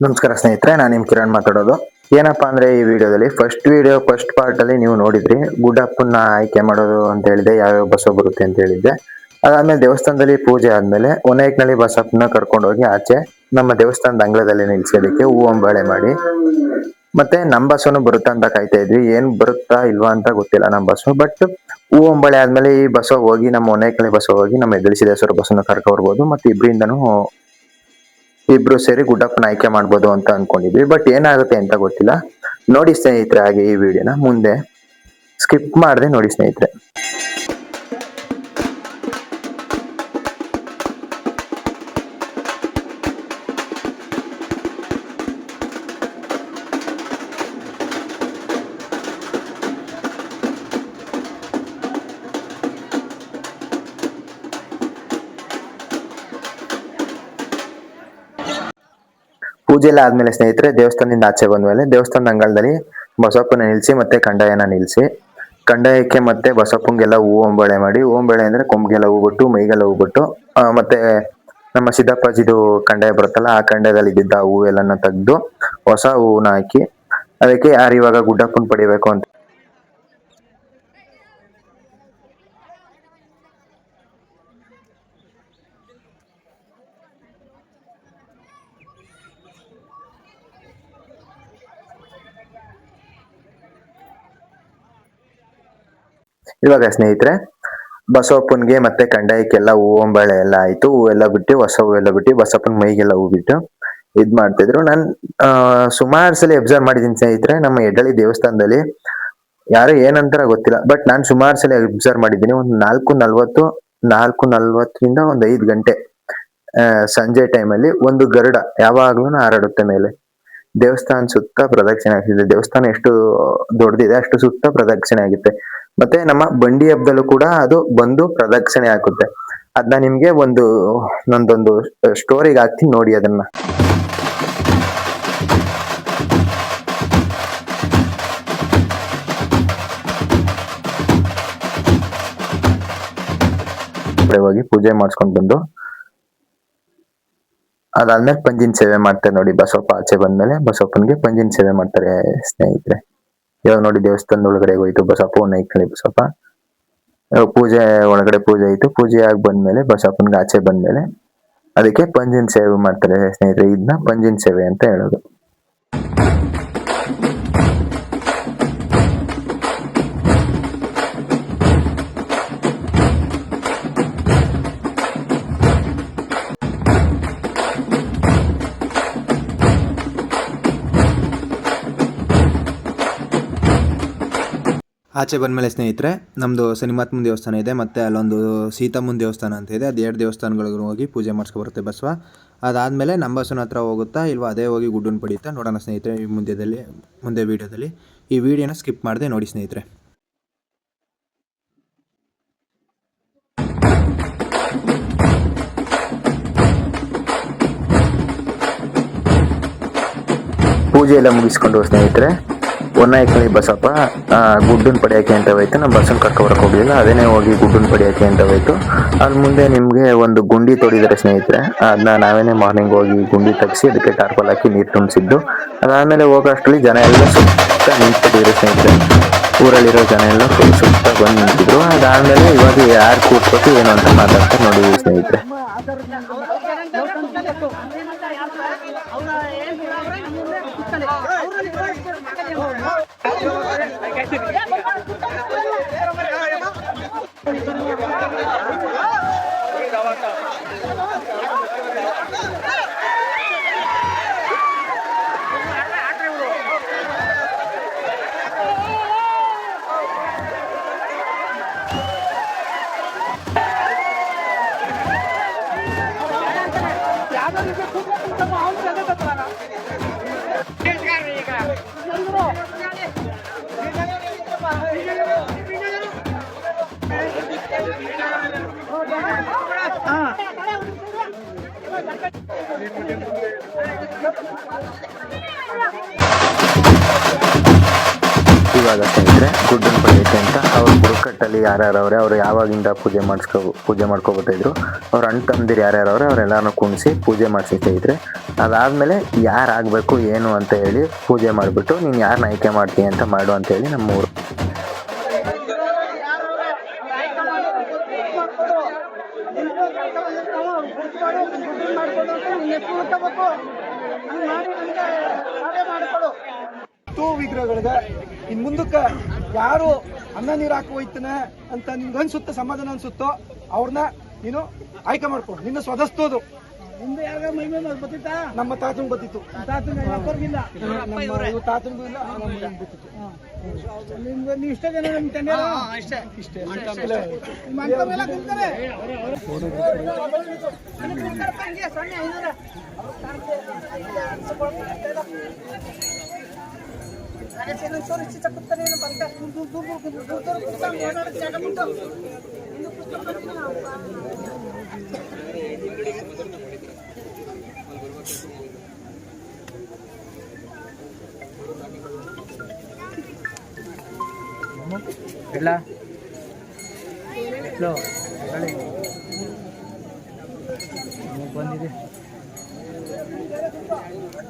ನಮಸ್ಕಾರ ಸ್ನೇಹಿತರೆ, ನಾನು ನಿಮ್ಮ ಕಿರಣ್ ಮಾತಾಡೋದು. ಏನಪ್ಪಾ ಅಂದ್ರೆ ಈ ವಿಡಿಯೋದಲ್ಲಿ ಫಸ್ಟ್ ಪಾರ್ಟ್ ಅಲ್ಲಿ ನೀವು ನೋಡಿದ್ರಿ ಗುಡ್ಡಪ್ಪನ ಆಯ್ಕೆ ಮಾಡೋದು ಅಂತ ಹೇಳಿದೆ, ಯಾವ್ಯಾವ ಬಸವ ಬರುತ್ತೆ ಅಂತ ಹೇಳಿದ್ದೆ. ಅದಾದ್ಮೇಲೆ ದೇವಸ್ಥಾನದಲ್ಲಿ ಪೂಜೆ ಆದ್ಮೇಲೆ ಒನೈಕ್ನಲ್ಲಿ ಬಸಪ್ಪನ ಕರ್ಕೊಂಡು ಹೋಗಿ ಆಚೆ ನಮ್ಮ ದೇವಸ್ಥಾನದ ಅಂಗಳದಲ್ಲಿ ನಿಲ್ಸೋದಕ್ಕೆ ಹೂ ಅಂಬಾಳೆ ಮಾಡಿ, ಮತ್ತೆ ನಮ್ಮ ಬಸ್ಸನ್ನು ಬರುತ್ತಾ ಅಂತ ಕಾಯ್ತಾ ಇದ್ವಿ. ಏನ್ ಬರುತ್ತಾ ಇಲ್ವಾ ಅಂತ ಗೊತ್ತಿಲ್ಲ ನಮ್ಮ ಬಸ್ಸು. ಬಟ್ ಹೂ ಅಂಬಾಳೆ ಆದ್ಮೇಲೆ ಈ ಬಸ್ಸು ಹೋಗಿ ನಮ್ಮ ಒನೈಕ್ನಲ್ಲಿ ಬಸ್ಸು ಹೋಗಿ ನಮ್ಮ ಎದುರಿಸಿದೇಶ್ವರ ಬಸ್ಸನ್ನು ಕರ್ಕೊಬರ್ಬೋದು, ಮತ್ತೆ ಇಬ್ರು ಸೇರಿ ಗುಡ್ಡಪ್ಪನ ಆಯ್ಕೆ ಮಾಡ್ಬೋದು ಅಂತ ಅನ್ಕೊಂಡಿದ್ವಿ. ಬಟ್ ಏನಾಗುತ್ತೆ ಅಂತ ಗೊತ್ತಿಲ್ಲ. ನೋಡಿ ಸ್ನೇಹಿತರೆ, ಹಾಗೆ ಈ ವಿಡಿಯೋನ ಮುಂದೆ ಸ್ಕಿಪ್ ಮಾಡದೆ ನೋಡಿ ಸ್ನೇಹಿತರೆ. ಪೂಜೆ ಎಲ್ಲ ಆದ್ಮೇಲೆ ಸ್ನೇಹಿತರೆ, ದೇವಸ್ಥಾನದಿಂದ ಆಚೆ ಬಂದ್ಮೇಲೆ ದೇವಸ್ಥಾನದ ಅಂಗಳದಲ್ಲಿ ಬಸಪ್ಪನ ನಿಲ್ಸಿ ಮತ್ತೆ ಕಂದಾಯನ ನಿಲ್ಸಿ, ಕಂದಾಯಕ್ಕೆ ಮತ್ತೆ ಬಸಪ್ಪಂಗೆಲ್ಲ ಹೂ ಅಂಬಾಳೆ ಮಾಡಿ, ಹೂ ಅಂಬಾಳೆ ಅಂದ್ರೆ ಕೊಂಬಿಗೆಲ್ಲ ಹೂ ಬಿಟ್ಟು ಮೈಗೆಲ್ಲ ಹೂ ಬಿಟ್ಟು, ಮತ್ತೆ ನಮ್ಮ ಸಿದ್ದಪ್ಪಾಜಿದು ಕಂದಾಯ ಬರುತ್ತಲ್ಲ, ಆ ಕಂದಾಯದಲ್ಲಿ ಇದ್ದಿದ್ದ ಹೂ ಎಲ್ಲಾನ ತೆಗೆದು ಹೊಸ ಹೂವನ್ನ ಹಾಕಿ, ಅದಕ್ಕೆ ಯಾರು ಇವಾಗ ಗುಡ್ಡಪ್ಪನ ಪಡಿಬೇಕು ಅಂತ ಇವಾಗ ಸ್ನೇಹಿತರೆ, ಬಸವಪ್ಪನ್ಗೆ ಮತ್ತೆ ಕಂದಾಯಕ್ಕೆಲ್ಲ ಹೂ ಅಂಬಾಳೆ ಎಲ್ಲ ಆಯ್ತು. ಹೂವೆಲ್ಲ ಬಿಟ್ಟು ಹೊಸ ಹೂವೆಲ್ಲ ಬಿಟ್ಟು ಬಸಪ್ಪನ ಮೈಗೆಲ್ಲ ಹೂ ಬಿಟ್ಟು ಇದ್ ಮಾಡ್ತಿದ್ರು. ನಾನ್ ಸುಮಾರು ಸಲ ಅಬ್ಸರ್ವ್ ಮಾಡಿದೀನಿ ಸ್ನೇಹಿತರೆ, ನಮ್ಮ ಎಡ್ಡಳ್ಳಿ ದೇವಸ್ಥಾನದಲ್ಲಿ ಯಾರು ಏನಂತಾರ ಗೊತ್ತಿಲ್ಲ, ಬಟ್ ನಾನ್ ಸುಮಾರು ಸಲ ಅಬ್ಸರ್ವ್ ಮಾಡಿದ್ದೀನಿ. ಒಂದು 4:40ರಿಂದ ಒಂದು 5 ಗಂಟೆ ಸಂಜೆ ಟೈಮಲ್ಲಿ ಒಂದು ಗರುಡ ಯಾವಾಗ್ಲೂ ಹಾರಾಡುತ್ತೆ ಮೇಲೆ. ದೇವಸ್ಥಾನ ಸುತ್ತ ಪ್ರದಕ್ಷಿಣೆ ಆಗ್ತಿದೆ. ದೇವಸ್ಥಾನ ಎಷ್ಟು ದೊಡ್ಡದಿದೆ ಅಷ್ಟು ಸುತ್ತ ಪ್ರದಕ್ಷಿಣೆ ಆಗುತ್ತೆ. ಮತ್ತೆ ನಮ್ಮ ಬಂಡಿ ಹಬ್ಬದಲ್ಲೂ ಕೂಡ ಅದು ಬಂದು ಪ್ರದಕ್ಷಿಣೆ ಹಾಕುತ್ತೆ. ಅದನ್ನ ನಿಮ್ಗೆ ನಂದೊಂದು ಸ್ಟೋರಿಗೆ ಹಾಕ್ತೀನಿ, ನೋಡಿ ಅದನ್ನ. ಹೋಗಿ ಪೂಜೆ ಮಾಡಿಸ್ಕೊಂಡ್ ಬಂದು ಅದಾದ್ಮೇಲೆ ಪಂಜಿನ ಸೇವೆ ಮಾಡ್ತಾರೆ ನೋಡಿ. ಬಸವಪ್ಪ ಆಚೆ ಬಂದ್ಮೇಲೆ ಬಸವಪ್ಪನ್ಗೆ ಪಂಜಿನ ಸೇವೆ ಮಾಡ್ತಾರೆ ಸ್ನೇಹಿತರೆ. ಇವಾಗ ನೋಡಿ ದೇವಸ್ಥಾನದ ಒಳಗಡೆ ಹೋಯ್ತು ಬಸಪ್ಪ, ಒನೈಕ್ನಲ್ಲಿ ಬಸಪ್ಪ ಪೂಜೆ ಒಳಗಡೆ ಪೂಜೆ ಆಯ್ತು. ಪೂಜೆ ಆಗಿ ಬಂದ್ಮೇಲೆ ಬಸಪ್ಪನ್ಗೆ ಆಚೆ ಬಂದ್ಮೇಲೆ ಅದಕ್ಕೆ ಪಂಜಿನ ಸೇವೆ ಮಾಡ್ತಾರೆ ಸ್ನೇಹಿತರೆ. ಇದನ್ನ ಪಂಜಿನ ಸೇವೆ ಅಂತ ಹೇಳೋದು. ಆಚೆ ಬಂದಮೇಲೆ ಸ್ನೇಹಿತರೆ, ನಮ್ಮದು ಶನಿಮಾತ್ಮನ ದೇವಸ್ಥಾನ ಇದೆ, ಮತ್ತು ಅಲ್ಲೊಂದು ಸೀತಮ್ಮನ ದೇವಸ್ಥಾನ ಅಂತ ಇದೆ. ಅದು 2 ದೇವಸ್ಥಾನಗಳಿಗೆ ಹೋಗಿ ಪೂಜೆ ಮಾಡಿಸ್ಕೊಬರುತ್ತೆ ಬಸವ. ಅದಾದಮೇಲೆ ನಮ್ಮ ಬಸವನ ಹತ್ರ ಹೋಗುತ್ತಾ ಇಲ್ವಾ ಅದೇ ಹೋಗಿ ಗುಡ್ಡನ್ನು ಪಡೀತಾ ನೋಡೋಣ ಸ್ನೇಹಿತರೆ ಈ ಮುಂದೆ ವೀಡಿಯೋದಲ್ಲಿ. ಈ ವಿಡಿಯೋನ ಸ್ಕಿಪ್ ಮಾಡದೆ ನೋಡಿ ಸ್ನೇಹಿತರೆ. ಪೂಜೆ ಎಲ್ಲ ಮುಗಿಸ್ಕೊಂಡು ಸ್ನೇಹಿತರೆ, ಒನೈಕ್ನಲ್ಲಿ ಬಸಪ್ಪ ಗುಡ್ಡನ್ ಪಡಿಯೋಕೆ ಅಂತ ಹೋಯ್ತು. ನಮ್ಮ ಬಸ್ಸನ್ನ ಕರ್ಕೊಬರಕ್ಕೆ ಹೋಗ್ಲಿಲ್ಲ, ಅದೇನೇ ಹೋಗಿ ಗುಡ್ಡನ್ ಪಡಿಯೋಕೆ ಅಂತ ಹೋಯ್ತು. ಅಲ್ಲಿ ಮುಂದೆ ನಿಮ್ಗೆ ಒಂದು ಗುಂಡಿ ತೋಡಿದ್ದಾರೆ ಸ್ನೇಹಿತರೆ. ಅದನ್ನ ನಾವೇನೇ ಮಾರ್ನಿಂಗ್ ಹೋಗಿ ಗುಂಡಿ ತೆಗ್ಸಿ ಅದಕ್ಕೆ ಟಾರ್ಪಲ್ ಹಾಕಿ ನೀರು ತುಂಬಿಸಿದ್ದು. ಅದಾದ್ಮೇಲೆ ಹೋಗೋಷ್ಟರಲ್ಲಿ ಜನ ಎಲ್ಲ ಸುತ್ತ ನಿಂತಿದ್ರು ಸ್ನೇಹಿತರೆ. ಊರಲ್ಲಿರೋ ಜನ ಎಲ್ಲ ಫುಲ್ ಸುತ್ತ ಬಂದು ನಿಂತಿದ್ರು. ಅದಾದ್ಮೇಲೆ ಇವಾಗ ಯಾರು ಕೂತ್ಬೇಕು ಏನು ಅಂತ ಮಾತಾಡ್ತಾರೆ ನೋಡಿ ಸ್ನೇಹಿತರೆ. ಇವಾಗ ಸ್ನೇಹಿತರೆ ಗುಡ್ಡನ್ನು ಪಡೆಯುತ್ತೆ ಅಂತ ಅವ್ರ ಬುಡಕಟ್ಟಲ್ಲಿ ಯಾರ್ಯಾರವ್ರೆ ಅವ್ರು ಯಾವಾಗಿಂದ ಪೂಜೆ ಮಾಡ್ಕೊಬರ್ತಾಯಿದ್ರು ಅವ್ರ ಅಣ್ಣ ತಮ್ಮದಿರು ಯಾರ್ಯಾರವ್ರೆ ಅವರೆಲ್ಲರನ್ನೂ ಕುಣಿಸಿ ಪೂಜೆ ಮಾಡಿಸಿ ಸ್ನೇಹಿತರೆ. ಅದಾದಮೇಲೆ ಯಾರು ಆಗಬೇಕು ಏನು ಅಂತ ಹೇಳಿ ಪೂಜೆ ಮಾಡಿಬಿಟ್ಟು ನೀನು ಯಾರನ್ನ ಆಯ್ಕೆ ಮಾಡ್ತೀನಿ ಅಂತ ಮಾಡು ಅಂತೇಳಿ ನಮ್ಮೂರು. ವಿಗ್ರಹಗಳಿದೆ. ಇನ್ ಮುಂದಕ್ಕೆ ಯಾರು ಅನ್ನ ನೀರು ಹಾಕಿ ಹೋಯ್ತಾನೆ ಅಂತ ನಿನ್ಗೆ ಅನ್ಸುತ್ತೋ, ಸಮಾಧಾನ ಅನ್ಸುತ್ತೋ ಅವ್ರನ್ನ ನೀನು ಆಯ್ಕೆ ಮಾಡ್ಕೊ. ನಿನ್ನ ಸ್ವದಸ್ತೋದು ನಿಂದು ಯಾರ ಮೈ ಮೇಲೆ ಬತ್ತಿತ್ತಾ? ನಮ್ಮ ತಾತಂಗ್ ಬತ್ತಿತ್ತು. ತಾತನಿಗೂ ಇಲ್ಲ, ನೀವು ಇಷ್ಟ ಜನ ನಮ್ ತಂದೆ ಇಷ್ಟೇ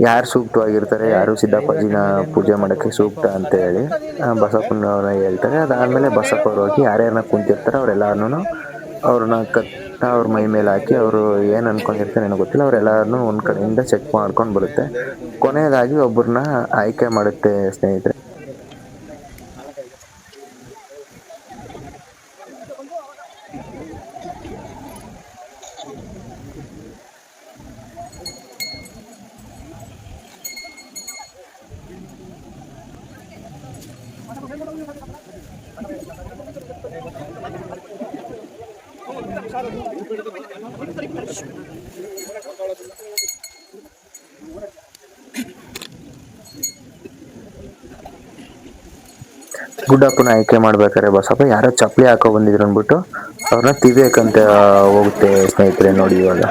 ಯಾರು ಸೂಕ್ತವಾಗಿರ್ತಾರೆ, ಯಾರು ಸಿದ್ದಪ್ಪಾಜಿನ ಪೂಜೆ ಮಾಡೋಕ್ಕೆ ಸೂಕ್ತ ಅಂತ ಹೇಳಿ ಬಸಪ್ಪನವ್ರನ್ನ ಹೇಳ್ತಾರೆ. ಅದಾದಮೇಲೆ ಬಸಪ್ಪವ್ರು ಹೋಗಿ ಯಾರ್ಯಾರನ್ನ ಕುಂತಿರ್ತಾರೆ ಅವರೆಲ್ಲರನ್ನೂ ಅವ್ರನ್ನ ಅವ್ರ ಮೈ ಮೇಲೆ ಹಾಕಿ ಅವರು ಏನು ಅನ್ಕೊಂಡಿರ್ತಾರೆ ಏನೋ ಗೊತ್ತಿಲ್ಲ, ಅವರೆಲ್ಲರನ್ನೂ ಒಂದು ಕಡೆಯಿಂದ ಚೆಕ್ ಮಾಡ್ಕೊಂಡು ಬರುತ್ತೆ. ಕೊನೆಯದಾಗಿ ಒಬ್ಬರನ್ನ ಆಯ್ಕೆ ಮಾಡುತ್ತೆ ಸ್ನೇಹಿತರೆ. ಗುಡ್ಡಪ್ಪನ ಆಯ್ಕೆ ಮಾಡ್ಬೇಕಾದ್ರೆ ಬಸಪ್ಪ ಯಾರೋ ಚಪ್ಪಲಿ ಹಾಕೋ ಬಂದಿದ್ರು ಅಂದ್ಬಿಟ್ಟು ಅವ್ರನ್ನ ತಿಬೇಕಂತ ಹೋಗುತ್ತೆ ಸ್ನೇಹಿತರೆ. ನೋಡಿ ಇವಾಗ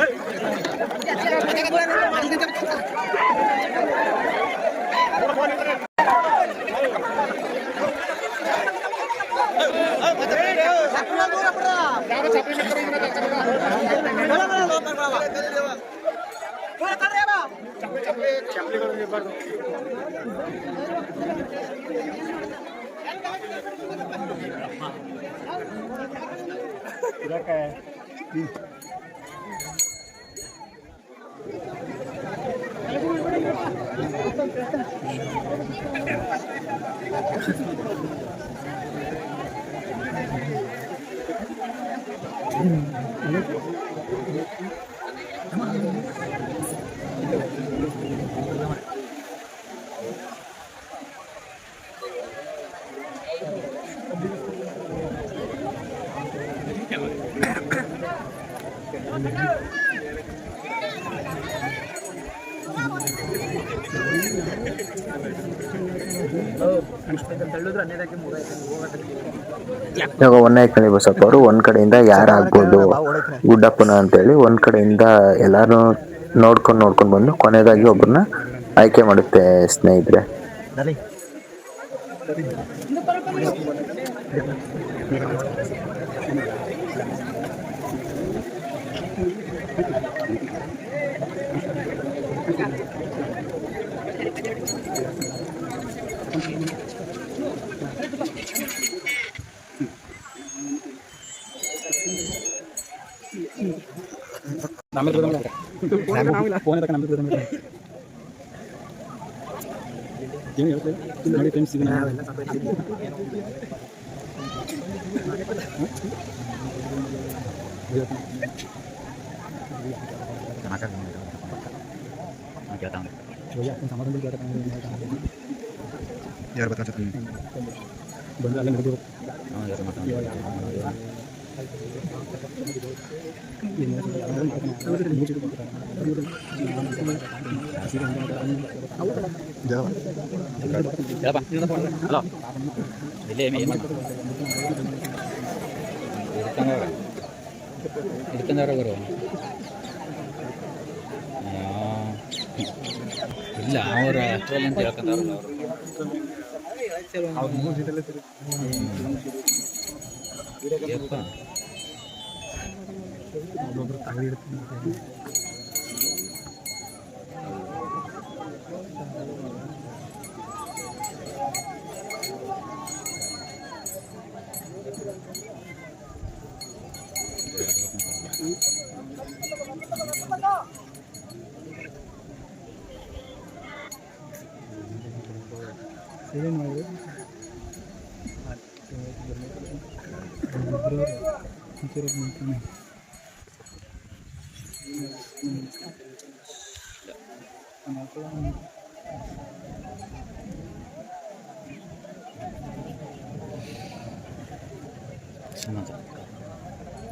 ಇವಾಗ ಹೊನ್ನಾಯ್ಕಳಿ ಬಸಪ್ಪ ಅವರು ಒಂದ್ ಕಡೆಯಿಂದ ಯಾರಾಗ್ಬೋದು ಗುಡ್ಡಪ್ಪನ ಅಂತೇಳಿ ಒಂದ್ ಕಡೆಯಿಂದ ಎಲ್ಲಾರು ನೋಡ್ಕೊಂಡು ಬಂದು ಕೊನೆಯದಾಗಿ ಒಬ್ಬರನ್ನ ಆಯ್ಕೆ ಮಾಡುತ್ತೆ ಸ್ನೇಹಿತರೆ. यार बता सकते हैं बंदा अलग वीडियो हां यार माता ಹಲೋ ಇಲ್ಲೇ ಏನು ಇಡ್ಕಂದವರು ಇಲ್ಲ ಅವರ ಅಷ್ಟರಲ್ಲಿ ಅಂತ ಹೇಳ್ಕೊಂಡವ್ರು ಒಬ್ಬೊಬ್ರು ತಗಡಿ ಇಡ್ತೀನಿ. ಏನೇನು ಮಾಡಿದ್ರು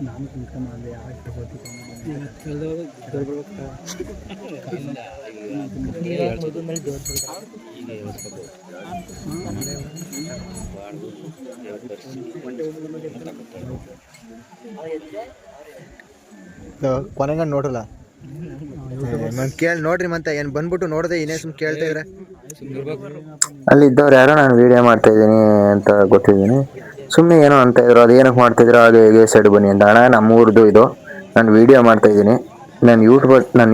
ನಾನು ತಿಳ್ಕೊಂಡು ಅಲ್ಲಿ ಆಯ್ತು ಕೊನೆಗಂಡು ನೋಡ್ರಲ್ಲ ಕೇಳಿ ನೋಡ್ರಿ ಮತ್ತೆ ಏನು ಬಂದ್ಬಿಟ್ಟು ನೋಡದೆ ಇನ್ನೇ ಸುಮ್ಮನೆ ಕೇಳ್ತಾ ಇದ್ರೆ ಅಲ್ಲಿ ಇದ್ದವ್ರು ಯಾರೋ ನಾನು ವಿಡಿಯೋ ಮಾಡ್ತಾ ಇದ್ದೀನಿ ಅಂತ ಗೊತ್ತಿದ್ದೀನಿ, ಸುಮ್ಮನೆ ಏನೋ ಅಂತ ಇದ್ರು. ಅದು ಏನಕ್ಕೆ ಮಾಡ್ತಾ ಇದ್ರು, ಅದು ಹೇಗೆ ಸೈಡ್ ಬನ್ನಿ ಅಂತ. ಅಣ್ಣ ನಮ್ಮೂರ್ದು ಇದು, ನಾನು ವಿಡಿಯೋ ಮಾಡ್ತಾ ಇದ್ದೀನಿ, ನಾನು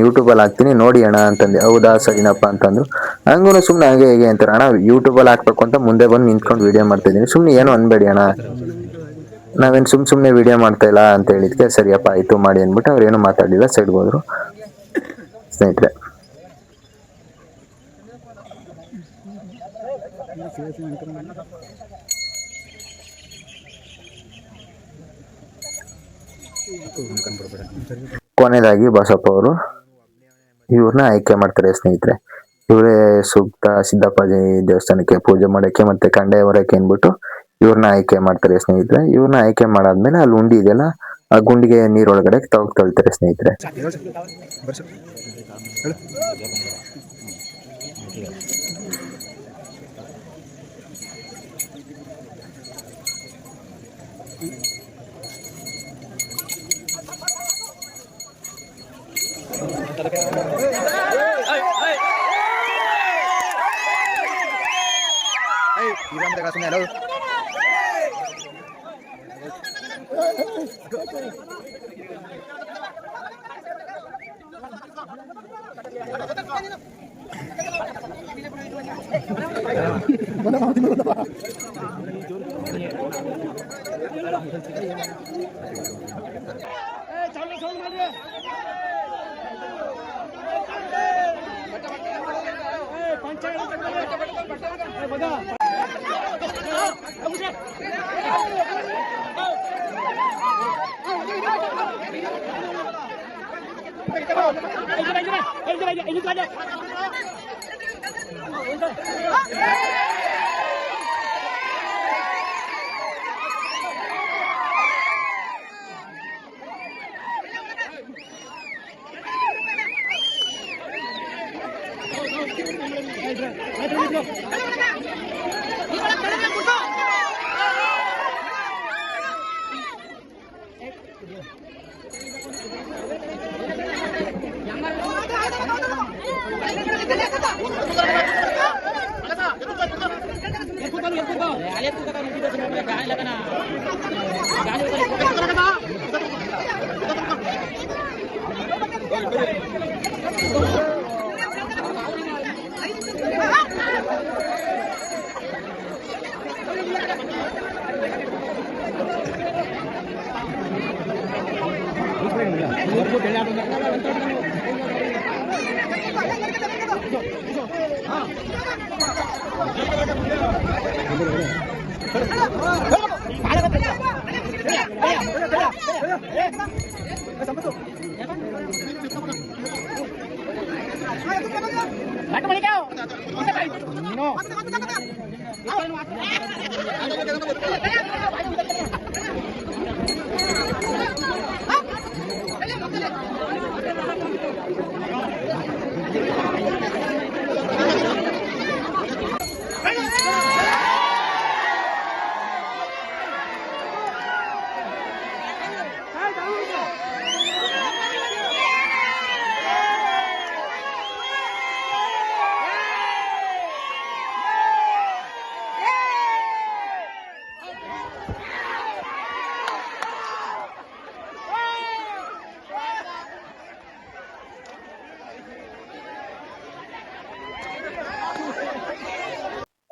ಯೂಟ್ಯೂಬಲ್ಲಿ ಹಾಕ್ತೀನಿ ನೋಡಿ ಅಣ್ಣ ಅಂತಂದೆ. ಹೌದಾ ಸರಿನಪ್ಪ ಅಂತಂದ್ರು. ಹಂಗೂ ಸುಮ್ಮನೆ ಹಾಗೆ ಹೇಗೆ ಅಂತಾರೆ. ಅಣ್ಣ ಯೂಟ್ಯೂಬಲ್ಲಿ ಹಾಕ್ಬೇಕು ಅಂತ ಮುಂದೆ ಬಂದು ನಿಂತ್ಕೊಂಡು ವಿಡಿಯೋ ಮಾಡ್ತಾ ಇದ್ದೀನಿ, ಸುಮ್ಮನೆ ಏನೋ ಅನ್ಬೇಡಿ ಅಣ್ಣ, ನಾವೇನು ಸುಮ್ಮನೆ ವಿಡಿಯೋ ಮಾಡ್ತಾ ಇಲ್ಲ ಅಂತ ಹೇಳಿದ್ಕೆ ಸರಿಯಪ್ಪ ಆಯಿತು ಮಾಡಿ ಅಂದ್ಬಿಟ್ಟು ಅವ್ರು ಏನೂ ಮಾತಾಡಲಿಲ್ಲ, ಸೈಡ್ಗೆ ಹೋದ್ರು ಸ್ನೇಹಿತರೆ. ಕೊನೆಯದಾಗಿ ಬಸಪ್ಪ ಅವರು ಇವ್ರನ್ನ ಆಯ್ಕೆ ಮಾಡ್ತಾರೆ ಸ್ನೇಹಿತರೆ. ಇವರೇ ಸೂಕ್ತ ಸಿದ್ದಪ್ಪಾಜಿ ದೇವಸ್ಥಾನಕ್ಕೆ ಪೂಜೆ ಮಾಡೋಕ್ಕೆ ಮತ್ತೆ ಕಂಡೆ ಹೊರಕ್ಕೆ ಅಂದ್ಬಿಟ್ಟು ಇವ್ರನ್ನ ಆಯ್ಕೆ ಮಾಡ್ತಾರೆ ಸ್ನೇಹಿತರೆ. ಇವ್ರನ್ನ ಆಯ್ಕೆ ಮಾಡಾದ್ಮೇಲೆ ಅಲ್ಲಿ ಉಂಡಿ ಇದೆಯಲ್ಲ, ಆ ಗುಂಡಿಗೆ ನೀರೊಳಗಡೆ ತಳ್ತಾರೆ ಸ್ನೇಹಿತರೆ.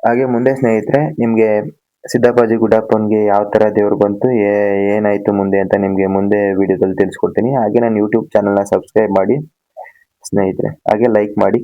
ಹಾಗೆ ಮುಂದೆ ಸ್ನೇಹಿತರೆ ನಿಮಗೆ ಸಿದ್ದಪ್ಪಾಜಿ ಗುಡ್ಡಪ್ಪನ್ಗೆ ಯಾವ ತರ ದೇವ್ರು ಬಂತು ಏನಾಯ್ತು ಮುಂದೆ ಅಂತ ನಿಮಗೆ ಮುಂದೆ ವಿಡಿಯೋದಲ್ಲಿ ತಿಳಿಸ್ಕೊಡ್ತೀನಿ. ಹಾಗೆ ನನ್ನ ಯೂಟ್ಯೂಬ್ ಚಾನಲ್ನ ಸಬ್ಸ್ಕ್ರೈಬ್ ಮಾಡಿ ಸ್ನೇಹಿತರೆ, ಹಾಗೆ ಲೈಕ್ ಮಾಡಿ.